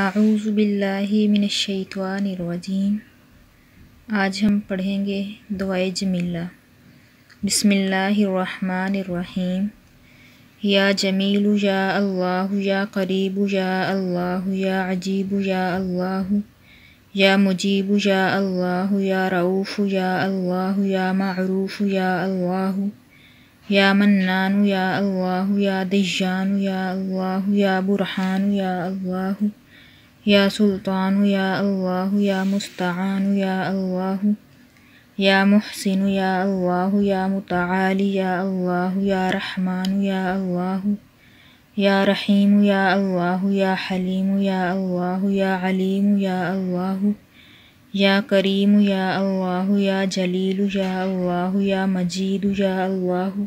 اعوذ باللہ من الشیطان الرجیم۔ آج ہم پڑھیں گے دعائے جمیلہ۔ بسم اللہ الرحمن الرحیم۔ یا جمیل یا اللہ، یا قریب یا اللہ، یا عجیب یا اللہ، یا مجیب یا اللہ، یا رؤوف یا اللہ، یا معروف یا اللہ، یا منان یا اللہ، یا دیان یا اللہ، یا برہان یا اللہ، یا سلطان یا اللہ، یا مستعان یا اللہ، یا محسن یا اللہ، یا متعالی یا اللہ، یا رحمان یا اللہ، یا رحیم یا اللہ، یا حلیم یا اللہ، یا علیم یا اللہ، یا کریم یا اللہ، یا جلیل یا اللہ، یا مجید یا اللہ،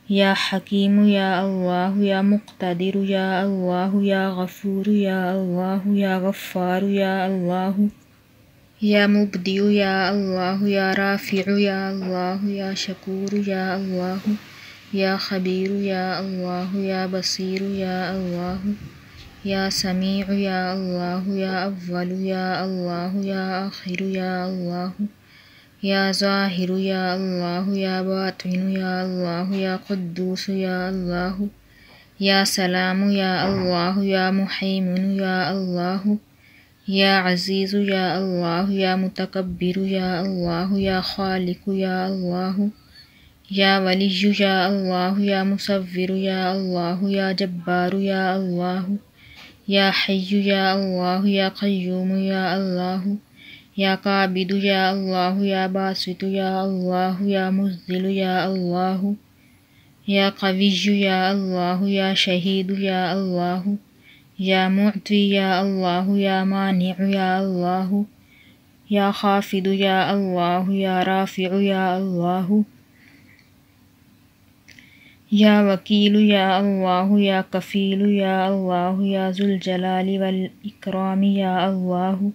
یا حکیم یا اللہ، یا مقتدر یا اللہ، یا غفور یا اللہ، یا غفار یا اللہ، یا مبدئ یا اللہ، یا رافع یا اللہ، یا شکور یا اللہ، یا خبیر یا اللہ، یا بصیر یا اللہ، یا سمیع یا اللہ، یا اول یا اللہ، یا آخر یا اللہ، یا ظاہر یا اللہ، یا باطن یا اللہ، یا قدوس یا اللہ، یا سلام یا اللہ، یا محیمن یا اللہ، یا عزیز یا اللہ، یا متکبر یا اللہ، یا خالق یا اللہ، یا ولی یا اللہ، یا مصور یا اللہ، یا جبار یا اللہ، یا حی یا اللہ، یا قیوم یا اللہ، یا قابض یا اللہ، یا باسط یا اللہ، یا منزل یا اللہ، یا قوی یا اللہ، یا شہید یا اللہ، یا معطی یا اللہ، یا مانع یا اللہ، یا خافض یا اللہ، یا رافع یا اللہ، یا وکیل یا اللہ، یا کفیل یا اللہ، یا ذو الجلال والاکرام یا اللہ،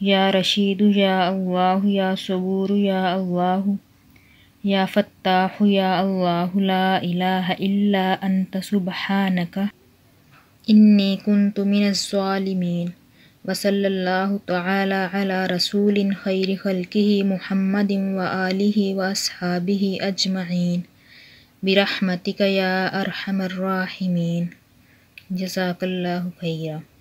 یا رشید یا اللہ، یا صبور یا اللہ، یا فتاح یا اللہ، لا الہ الا انت سبحانک انی کنت من الظالمین۔ وصلی اللہ تعالی علی رسول خیر خلقہ محمد وآلہ واصحابہ اجمعین برحمتک یا ارحم الراحمین۔ جزاک اللہ خیرا۔